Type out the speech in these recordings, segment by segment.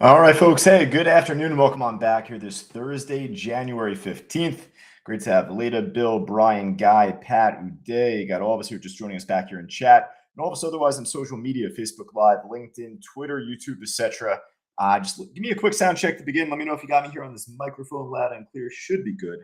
All right, folks. Hey, good afternoon and welcome on back here this Thursday, January 15th. Great to have Leda, Bill, Brian, Guy, Pat, Uday. Got all of us here just joining us back here in chat. And all of us otherwise on social media, Facebook Live, LinkedIn, Twitter, YouTube, etc. Give me a quick sound check to begin. Let me know if you got me here on this microphone loud and clear. Should be good.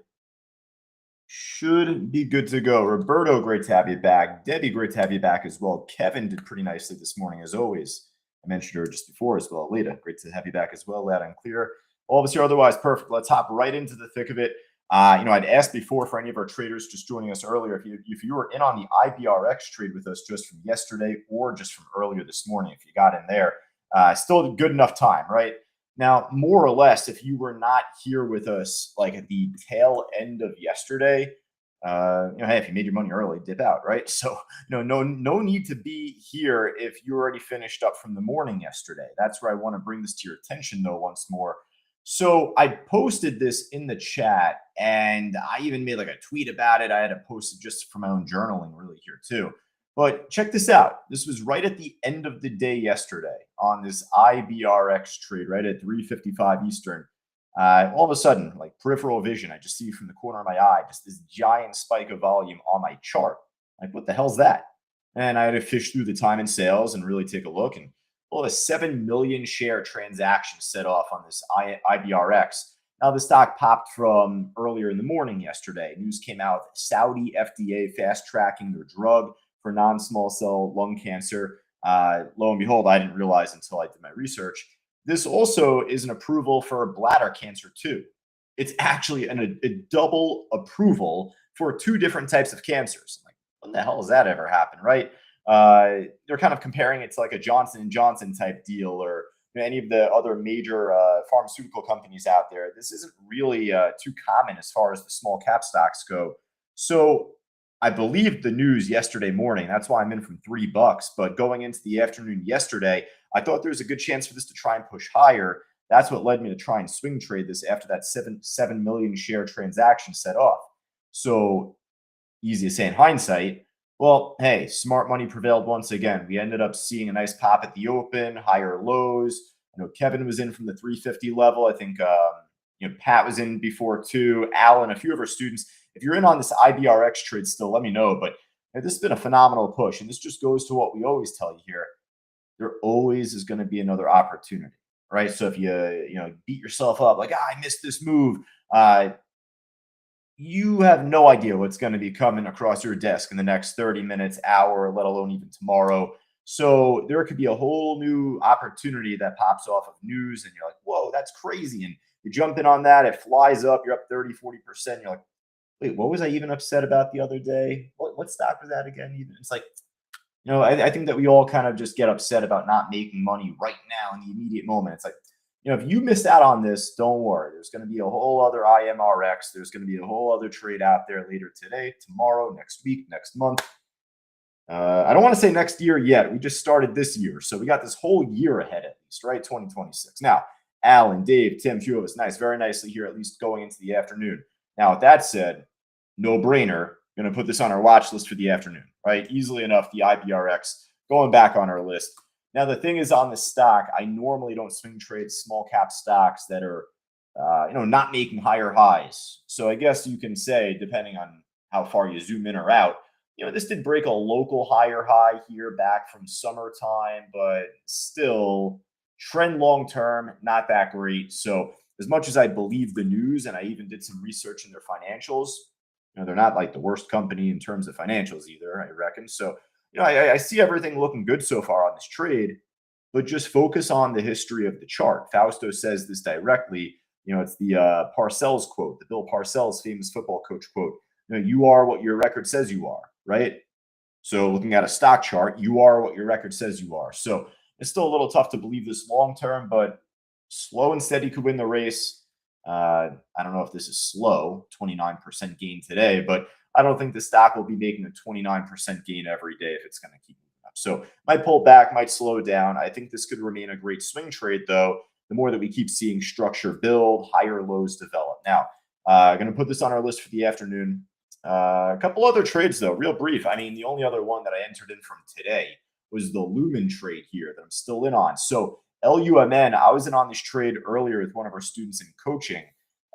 Should be good to go. Roberto, great to have you back. Debbie, great to have you back as well. Kevin did pretty nicely this morning, as always. I mentioned her just before as well. Leda, great to have you back as well, loud and clear. All of us here otherwise perfect. Let's hop right into the thick of it. I'd asked before for any of our traders just joining us earlier, if you were in on the IBRX trade with us just from yesterday or just from earlier this morning, if you got in there, still good enough time, right? Now, more or less, if you were not here with us like at the tail end of yesterday, hey, if you made your money early, dip out, right? So, no need to be here if you already finished up from the morning yesterday. That's where I want to bring this to your attention, though, once more. So, I posted this in the chat, and I even made like a tweet about it. I had to post it just for my own journaling, really, here too. But check this out. This was right at the end of the day yesterday on this IBRX trade, right at 3:55 Eastern. All of a sudden, like peripheral vision, I just see from the corner of my eye just this giant spike of volume on my chart. Like, what the hell's that? And I had to fish through the time and sales and really take a look. And well, a 7 million share transaction set off on this IBRX. Now, the stock popped from earlier in the morning yesterday. News came out Saudi FDA fast tracking their drug for non small cell lung cancer. Lo and behold, I didn't realize until I did my research. This also is an approval for bladder cancer, too. It's actually a double approval for two different types of cancers. I'm like, when the hell has that ever happened, right? They're kind of comparing it to like a Johnson and Johnson type deal, or any of the other major pharmaceutical companies out there. This isn't really too common as far as the small cap stocks go. So I believed the news yesterday morning. That's why I'm in from $3. But going into the afternoon yesterday, I thought there was a good chance for this to try and push higher. That's what led me to try and swing trade this after that 7 million share transaction set off. So easy to say in hindsight. Well, hey, smart money prevailed once again. We ended up seeing a nice pop at the open, higher lows. I know Kevin was in from the 350 level. I think Pat was in before too. Alan, a few of our students. If you're in on this IBRX trade still, let me know. But this has been a phenomenal push, and this just goes to what we always tell you here. There always is going to be another opportunity, right? So if you beat yourself up like, I missed this move, you have no idea what's going to be coming across your desk in the next 30 minutes, hour, let alone even tomorrow. So there could be a whole new opportunity that pops off of news, and you're like, whoa, that's crazy. And you jump in on that, it flies up, you're up 30, 40%. You're like, wait, what was I even upset about the other day? What stock was that again? Even it's like, I think that we all kind of just get upset about not making money right now in the immediate moment. It's like, if you missed out on this, don't worry. There's going to be a whole other IMRX. There's going to be a whole other trade out there later today, tomorrow, next week, next month. I don't want to say next year yet. We just started this year. So we got this whole year ahead at least, right? 2026. Now, Alan, Dave, Tim, few of us, nice, very nicely here, at least going into the afternoon. Now, with that said, no brainer. Going to put this on our watch list for the afternoon, right? Easily enough, the IBRX going back on our list. Now, the thing is on this stock, I normally don't swing trade small cap stocks that are, not making higher highs. So I guess you can say, depending on how far you zoom in or out, this did break a local higher high here back from summertime, but still trend long term, not that great. So as much as I believe the news, and I even did some research in their financials, they're not like the worst company in terms of financials either, I reckon. So I see everything looking good so far on this trade, but just focus on the history of the chart. Fausto says this directly. It's the Parcells quote, the Bill Parcells famous football coach quote. You are what your record says you are, right? So looking at a stock chart, you are what your record says you are. So it's still a little tough to believe this long term, but slow and steady could win the race. I don't know if this is slow, 29% gain today, but I don't think the stock will be making a 29% gain every day if it's going to keep moving up. So might pull back, might slow down. I think this could remain a great swing trade, though, the more that we keep seeing structure build, higher lows develop. Now, going to put this on our list for the afternoon. A couple other trades, though, real brief. I mean, the only other one that I entered in from today was the Lumen trade here that I'm still in on. So LUMN, I was in on this trade earlier with one of our students in coaching.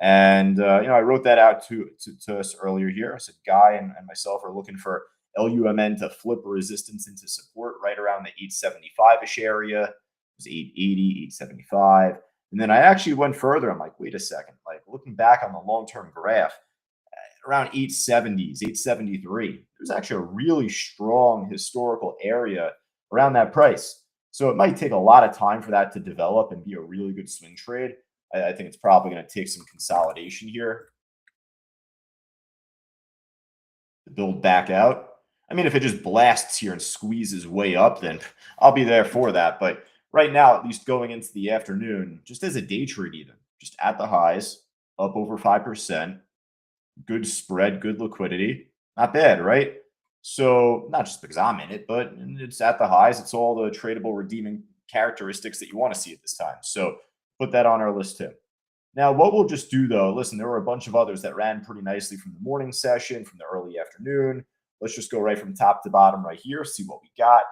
And, I wrote that out to us earlier here. I said, Guy and myself are looking for LUMN to flip resistance into support right around the 875-ish area. It was 880, 875. And then I actually went further. I'm like, wait a second. Like looking back on the long-term graph, around 870s, 873, there's actually a really strong historical area around that price. So it might take a lot of time for that to develop and be a really good swing trade. I think it's probably going to take some consolidation here to build back out. I mean, if it just blasts here and squeezes way up, then I'll be there for that. But right now, at least going into the afternoon, just as a day trade, even just at the highs, up over 5%, good spread, good liquidity. Not bad, right? So, not just because I'm in it, but it's at the highs. It's all the tradable redeeming characteristics that you want to see at this time. So, put that on our list too. Now, what we'll just do though, listen, there were a bunch of others that ran pretty nicely from the morning session, from the early afternoon. Let's just go right from top to bottom right here, see what we got.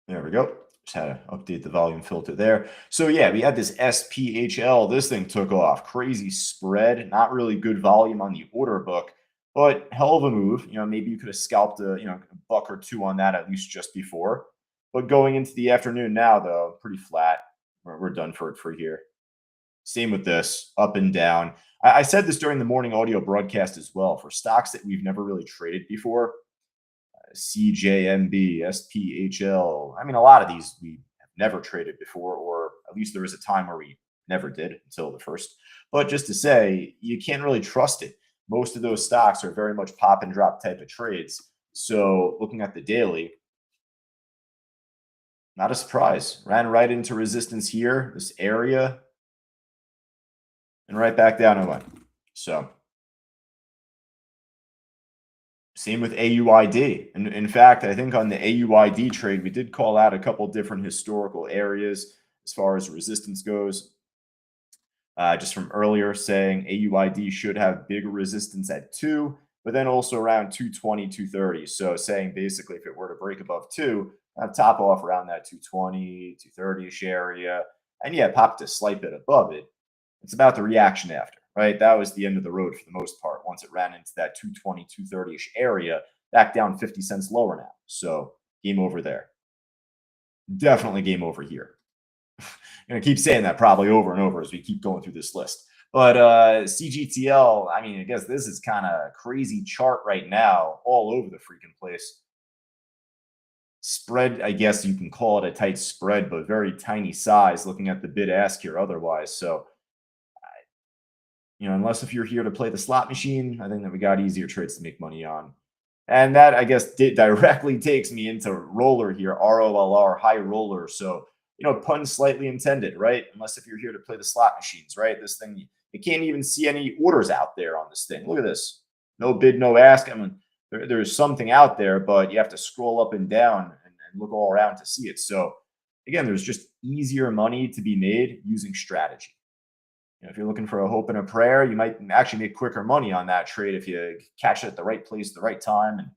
There we go. Just had to update the volume filter there. So yeah, we had this SPHL. This thing took off. Crazy spread. Not really good volume on the order book, but hell of a move. Maybe you could have scalped a buck or two on that at least just before. But going into the afternoon now, though, pretty flat. We're done for here. Same with this, up and down. I said this during the morning audio broadcast as well. For stocks that we've never really traded before, CJMB, SPHL. I mean, a lot of these we have never traded before, or at least there was a time where we never did until the first. But just to say, you can't really trust it. Most of those stocks are very much pop and drop type of trades. So looking at the daily, not a surprise. Ran right into resistance here, this area, and right back down it went. So same with AUID. And in fact, I think on the AUID trade, we did call out a couple different historical areas as far as resistance goes. Just from earlier saying AUID should have big resistance at 2, but then also around 220, 230. So saying basically if it were to break above 2, top off around that 220, 230-ish area. And yeah, popped a slight bit above it. It's about the reaction after, right? That was the end of the road for the most part. Once it ran into that 220, 230-ish area, back down 50 cents lower now. So game over there. Definitely game over here. I'm going to keep saying that probably over and over as we keep going through this list. But CGTL, I mean, I guess this is kind of crazy chart right now all over the freaking place. Spread, I guess you can call it a tight spread, but very tiny size looking at the bid ask here otherwise. So, unless if you're here to play the slot machine, I think that we got easier trades to make money on. And that, I guess, directly takes me into roller here, ROLR, high roller. So, pun slightly intended, right? Unless if you're here to play the slot machines, right? This thing, you can't even see any orders out there on this thing. Look at this. No bid, no ask. I mean, there's something out there, but you have to scroll up and down and look all around to see it. So again, there's just easier money to be made using strategy. If you're looking for a hope and a prayer, you might actually make quicker money on that trade if you catch it at the right place at the right time, and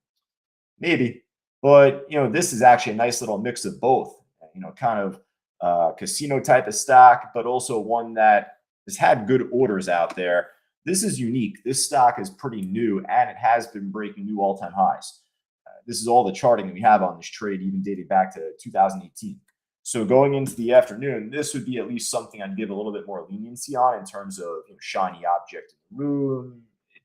maybe. But this is actually a nice little mix of both. Kind of casino type of stock, but also one that has had good orders out there. This is unique. This stock is pretty new, and it has been breaking new all-time highs. This is all the charting that we have on this trade, even dating back to 2018. So going into the afternoon, this would be at least something I'd give a little bit more leniency on in terms of shiny object in the room. It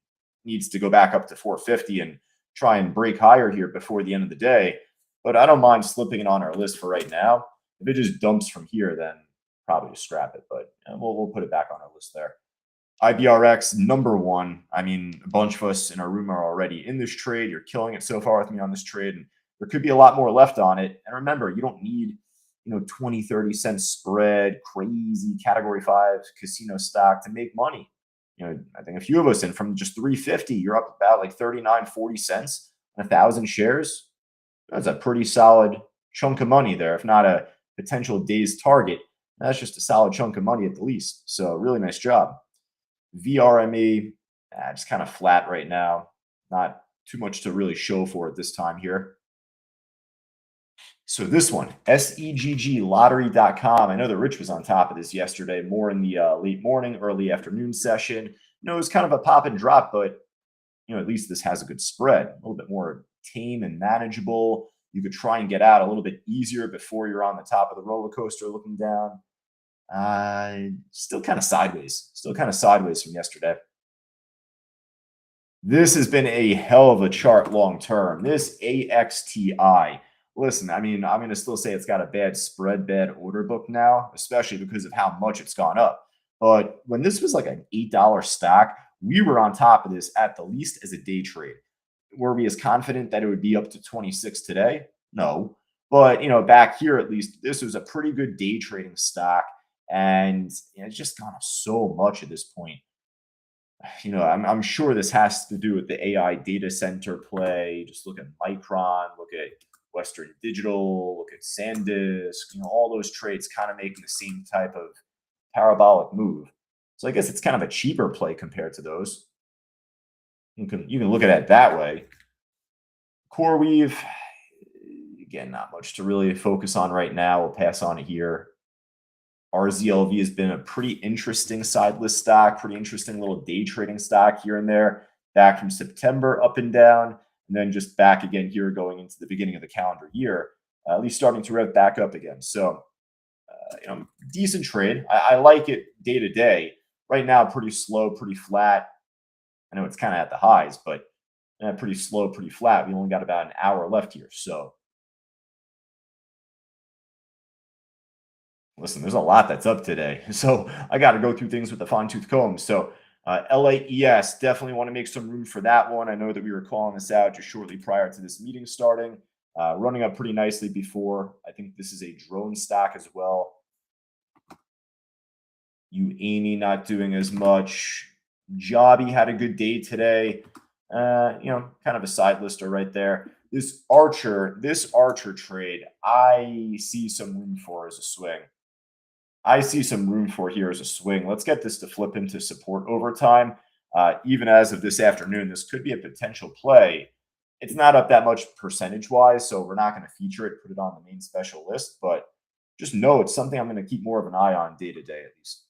needs to go back up to 450 and try and break higher here before the end of the day. But I don't mind slipping it on our list for right now. If it just dumps from here, then probably just scrap it. But we'll put it back on our list there. IBRX #1. I mean, a bunch of us in our room are already in this trade. You're killing it so far with me on this trade. And there could be a lot more left on it. And remember, you don't need 20, 30 cents spread, crazy category 5 casino stock to make money. I think a few of us in from just 350, you're up about like 39, 40 cents on 1,000 shares. That's a pretty solid chunk of money there, if not a potential day's target. That's just a solid chunk of money at the least. So really nice job. VRME, just kind of flat right now. Not too much to really show for it this time here. So this one, segglottery.com. I know that Rich was on top of this yesterday, more in the late morning, early afternoon session. It was kind of a pop and drop, but at least this has a good spread, a little bit more tame and manageable. You could try and get out a little bit easier before you're on the top of the roller coaster looking down. Still kind of sideways from yesterday. This has been a hell of a chart long term. This AXTI. Listen, I mean, I'm going to still say it's got a bad spread, bad order book now, especially because of how much it's gone up. But when this was like an $8 stock, we were on top of this at the least as a day trade. Were we as confident that it would be up to 26 today? No. But, back here at least, this was a pretty good day trading stock. And it's just gone up so much at this point. I'm sure this has to do with the AI data center play. Just look at Micron, look at Western Digital, look at SanDisk, all those trades kind of making the same type of parabolic move. So I guess it's kind of a cheaper play compared to those. You can look at it that way. CoreWeave, again, not much to really focus on right now. We'll pass on it here. RZLV has been a pretty interesting side list stock, pretty interesting little day trading stock here and there, back from September up and down, and then just back again here going into the beginning of the calendar year, at least starting to rev back up again. So, decent trade. I like it day to day. Right now, pretty slow, pretty flat. I know it's kind of at the highs, but pretty slow, pretty flat. We only got about an hour left here. So, listen, there's a lot that's up today. So I got to go through things with a fine tooth comb. So LAES, definitely want to make some room for that one. I know that we were calling this out just shortly prior to this meeting starting. Running up pretty nicely before. I think this is a drone stock as well. UAE not doing as much. Jobby had a good day today. Kind of a side lister right there. This Archer trade, I see some room for as a swing. Let's get this to flip into support over time. Even as of this afternoon, this could be a potential play. It's not up that much percentage-wise, so we're not going to feature it, put it on the main special list, but just know it's something I'm going to keep more of an eye on day to day at least.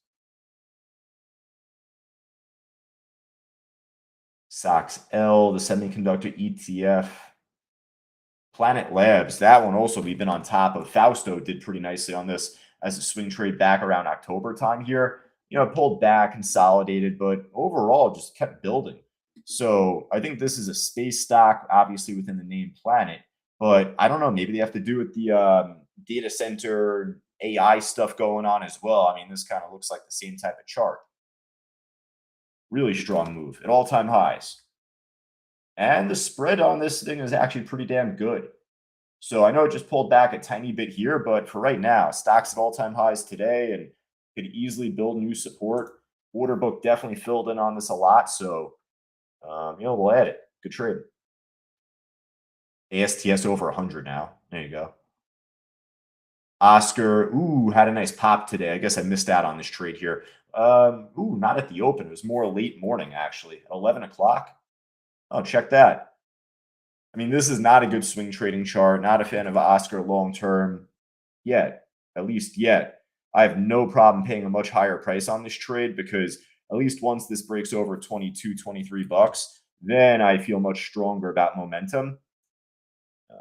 SOXL, the semiconductor ETF. Planet Labs, that one also we've been on top of. Fausto did pretty nicely on this as a swing trade back around October time here. Pulled back, consolidated, but overall just kept building. So I think this is a space stock, obviously within the name Planet, but I don't know, maybe they have to do with the data center AI stuff going on as well. I mean, this kind of looks like the same type of chart. Really strong move at all-time highs. And the spread on this thing is actually pretty damn good. So I know it just pulled back a tiny bit here, but for right now, stocks at all-time highs today and could easily build new support. Order book definitely filled in on this a lot. So, we'll add it. Good trade. ASTS over 100 now. There you go. Oscar, had a nice pop today. I guess I missed out on this trade here. Not at the open. It was more late morning, actually, 11 o'clock. Oh, check that. I mean, this is not a good swing trading chart. Not a fan of Oscar long-term yet, at least yet. I have no problem paying a much higher price on this trade because at least once this breaks over 22, 23 bucks, then I feel much stronger about momentum.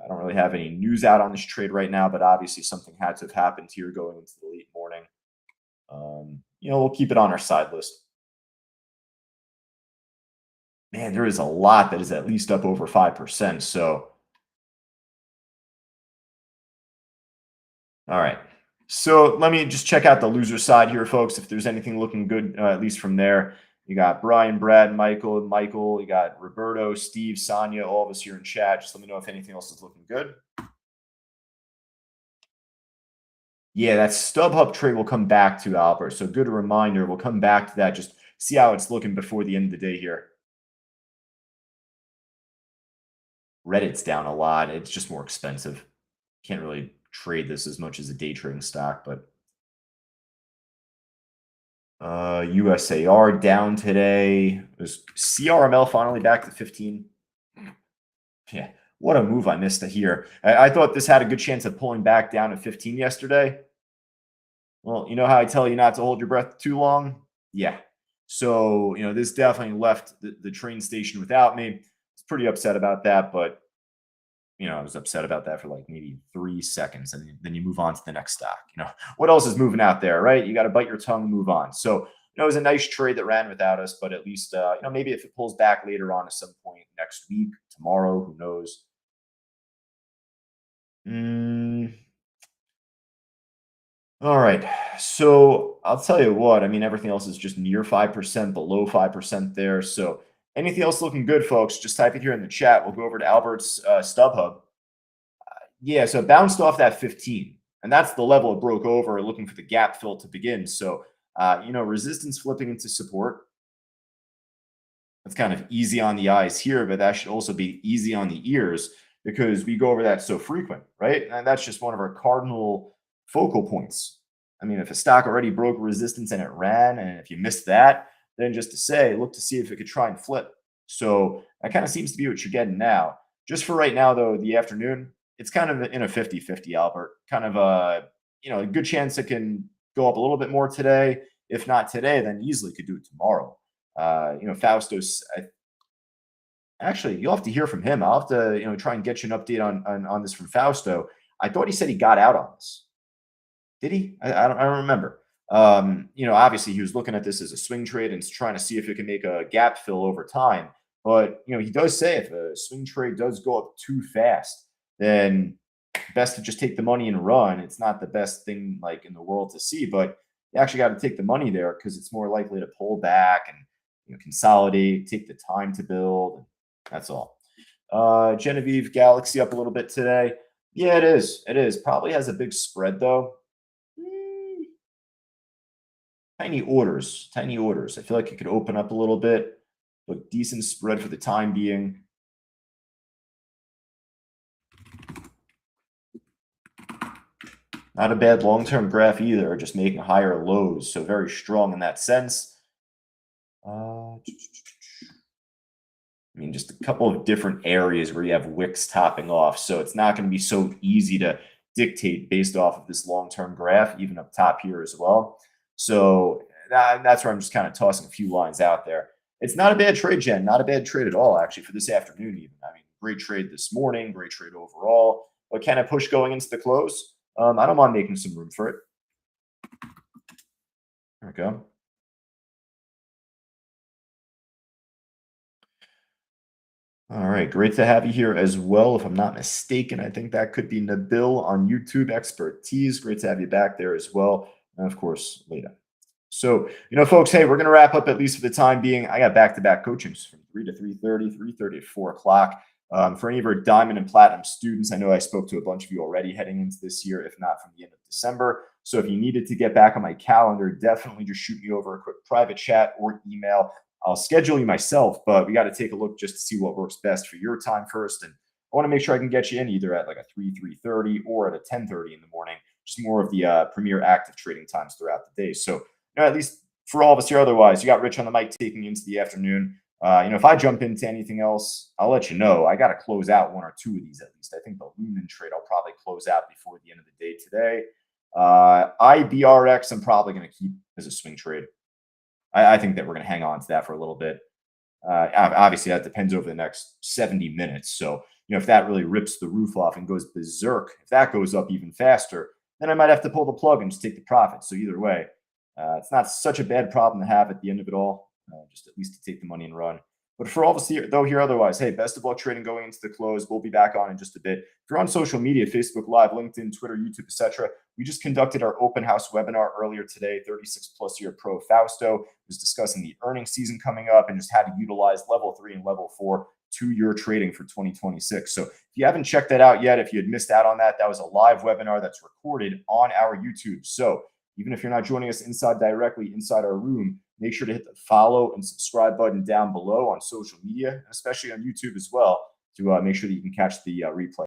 I don't really have any news out on this trade right now, but obviously something had to have happened here going into the late morning. We'll keep it on our side list. Man, there is a lot that is at least up over 5%. So, all right. So let me just check out the loser side here, folks. If there's anything looking good, at least from there, you got Brian, Brad, Michael, you got Roberto, Steve, Sonia, all of us here in chat. Just let me know if anything else is looking good. Yeah, that StubHub trade will come back to, Albert. So good reminder. We'll come back to that. Just see how it's looking before the end of the day here. Reddit's down a lot. It's just more expensive. Can't really trade this as much as a day trading stock, but USAR down today. There's CRML finally back to 15. Yeah. What a move I missed here. I thought this had a good chance of pulling back down to 15 yesterday. Well, you know how I tell you not to hold your breath too long? Yeah. So, this definitely left the train station without me. I was pretty upset about that, but I was upset about that for like maybe 3 seconds, and then you move on to the next stock. What else is moving out there, right? You got to bite your tongue and move on. So, it was a nice trade that ran without us, but at least, maybe if it pulls back later on at some point next week, tomorrow, who knows? Mm, all right. So I'll tell you what, I mean, everything else is just near 5%, below 5% there. So anything else looking good, folks, just type it here in the chat. We'll go over to Albert's StubHub. Yeah, so it bounced off that 15, and that's the level it broke over, looking for the gap fill to begin. So, resistance flipping into support. That's kind of easy on the eyes here, but that should also be easy on the ears because we go over that so frequent, right? And that's just one of our cardinal focal points. I mean, if a stock already broke resistance and it ran, and if you missed that, then just to say, look to see if it could try and flip. So that kind of seems to be what you're getting now. Just for right now, though, the afternoon, it's kind of in a 50-50, Albert. Kind of a good chance it can go up a little bit more today. If not today, then easily could do it tomorrow. Faustos. Actually, you'll have to hear from him. I'll have to, try and get you an update on this from Fausto. I thought he said he got out on this. Did he? I don't remember. Obviously he was looking at this as a swing trade and trying to see if it can make a gap fill over time. But he does say if a swing trade does go up too fast, then best to just take the money and run. It's not the best thing like in the world to see, but you actually got to take the money there because it's more likely to pull back and consolidate, take the time to build. That's all. Genevieve Galaxy up a little bit today. Yeah, it is. It is. Probably has a big spread though. Tiny orders. Tiny orders. I feel like it could open up a little bit, but decent spread for the time being. Not a bad long-term graph either, just making higher lows. So very strong in that sense. I mean, just a couple of different areas where you have wicks topping off. So it's not going to be so easy to dictate based off of this long-term graph, even up top here as well. So that's where I'm just kind of tossing a few lines out there. It's not a bad trade, Jen. Not a bad trade at all, actually, for this afternoon even. I mean, great trade this morning, great trade overall. But can I push going into the close? I don't mind making some room for it. There we go. All right, great to have you here as well. If I'm not mistaken, I think that could be Nabil on YouTube Expertise. Great to have you back there as well. And of course, Leda. So, folks, hey, we're going to wrap up at least for the time being. I got back-to-back coachings from 3 to 3:30, 3:30 to 4 o'clock. For any of our Diamond and Platinum students, I know I spoke to a bunch of you already heading into this year, if not from the end of December. So if you needed to get back on my calendar, definitely just shoot me over a quick private chat or email. I'll schedule you myself, but we got to take a look just to see what works best for your time first. And I want to make sure I can get you in either at like a 3:30 or at a 10:30 in the morning, just more of the premier active trading times throughout the day. So at least for all of us here, otherwise, you got Rich on the mic taking you into the afternoon. If I jump into anything else, I'll let you know. I got to close out one or two of these at least. I think the Lumen trade I'll probably close out before the end of the day today. IBRX, I'm probably going to keep as a swing trade. I think that we're going to hang on to that for a little bit. Obviously, that depends over the next 70 minutes. So, if that really rips the roof off and goes berserk, if that goes up even faster, then I might have to pull the plug and just take the profit. So either way, it's not such a bad problem to have at the end of it all, just at least to take the money and run. But for all of us here, otherwise, hey, best of luck trading going into the close. We'll be back on in just a bit. If you're on social media, Facebook Live, LinkedIn, Twitter, YouTube, etc., we just conducted our open house webinar earlier today. 36+ year pro Fausto was discussing the earnings season coming up and just how to utilize level 3 and level 4 to your trading for 2026. So if you haven't checked that out yet, if you had missed out on that, that was a live webinar that's recorded on our YouTube. So even if you're not joining us directly inside our room, make sure to hit the follow and subscribe button down below on social media, especially on YouTube as well, to make sure that you can catch the replay.